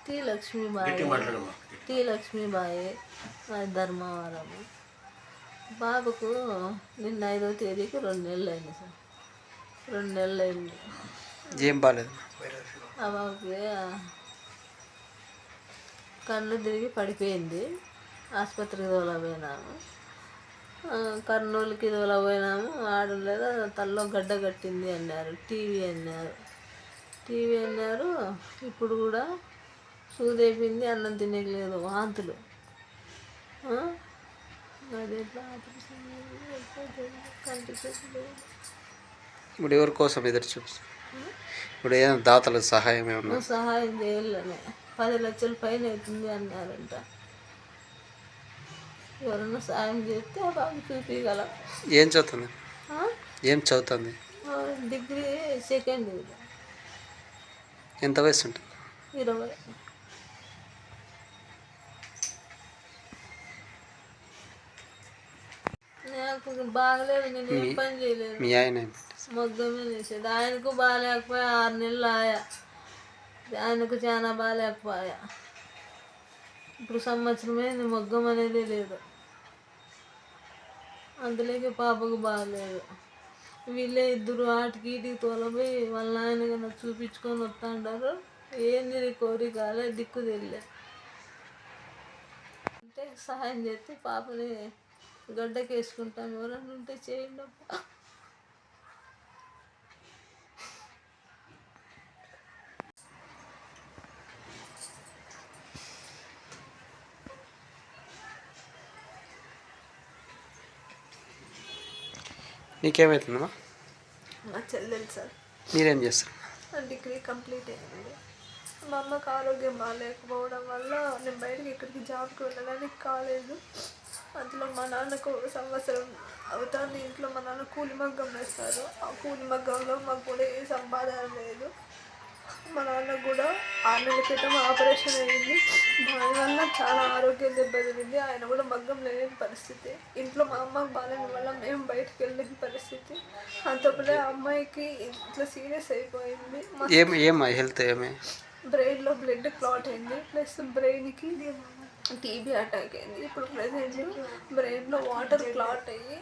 Tea Lakshmibai అది ధర్మవరము. బాబుకు నిన్న 5వ తేదీకి 2 నెలలు అయింది సార్. 2 నెలలు అయింది. ఏం బాగాలేదు ఆ బాబుకి కళ్ళు తిరిగి పడిపోయింది. ఆసుపత్రికి తోలపోయినాము. కర్నూలుకి తోలపోయినాము. ఆడు లేదా తల్లో గడ్డ కట్టింది అన్నారు. టీవీ అన్నారు. ఇప్పుడు కూడా సూదైపోయింది. అన్నం తినలేదు. వాంతులు. ఇప్పుడు ఎవరి కోసం ఎదురు చూపిస్తారు? ఇప్పుడు ఏదైనా దాతలకు సహాయం ఏమన్నా సహాయం చేయాలనే 10 లక్షల పైన అవుతుంది అన్నారంట. ఎవరన్నా సాయం చేస్తే బాబు చూపించగలం. ఏం చదువుతుంది? Degree second year. ఎంత వయసు ఉంటుంది? 20. నాకు బాగలేదు. నేను ఏం పని చేయలేదు. మీ ఆయన మగ్గమే చేసేది. ఆయనకు బాగాలేకపోయా. 6 నెలలు ఆయా. ఆయనకు చాలా బాగాలేకపోయా. ఇప్పుడు సంవత్సరమైంది మగ్గం అనేది లేదు. అందులోకి పాపకు బాగలేదు. వీళ్ళే ఇద్దరు ఆటికి ఈటికి తోలపోయి వాళ్ళ ఆయన కన్నా చూపించుకొని వస్తుంటారు. ఏంది కోరిక దిక్కు తెలియలే. అంటే సహాయం చేస్తే పాపని గడ్డకి వేసుకుంటాం. ఎవరన్నా ఉంటే చేయండి. నీకేమవుతుందమ్మా? మా చెల్లెలు సార్. మీరేం చేస్తారు? డిగ్రీ కంప్లీట్ అయింది. మా అమ్మకు ఆరోగ్యం బాగాలేకపోవడం వల్ల నేను బయటకి ఇక్కడికి జాబ్కి వెళ్ళడానికి కాలేదు. అందులో మా నాన్నకు 1 సంవత్సరం అవుతుంది. ఇంట్లో మా నాన్న కూలి మగ్గం వేస్తారు. ఆ కూలి మగ్గంలో మాకు కూడా ఏ సంపాదన లేదు. మా నాన్నకు కూడా 6 నెలల క్రితం ఆపరేషన్ అయ్యింది. దానివల్ల చాలా ఆరోగ్యం దెబ్బతింది. ఆయన కూడా మగ్గం లేని పరిస్థితి. ఇంట్లో మా అమ్మకు బాగాలేని వల్ల మేము బయటకు వెళ్ళలేని పరిస్థితి. అంతపులే అమ్మాయికి ఇట్లా సీరియస్ అయిపోయింది. హెల్త్ బ్రెయిన్లో బ్లడ్ క్లాట్ అయింది. ప్లస్ బ్రెయిన్కి టీబీ అటాక్ అయింది. ఇప్పుడు ప్రజెంట్ బ్రెయిన్లో వాటర్ క్లాట్ అయ్యి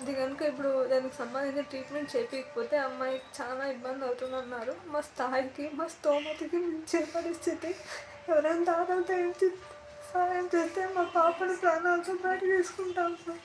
ఇది కనుక ఇప్పుడు దానికి సంబంధించిన ట్రీట్మెంట్ చేయకపోతే అమ్మాయికి చాలా ఇబ్బంది అవుతుందన్నారు. మా స్థాయికి మా స్తోమతకి మించే పరిస్థితి. ఎవరైనా దాదాపు సహాయం చేస్తే మా పాపను ప్రాణాలతో బయట తీసుకుంటాం సార్.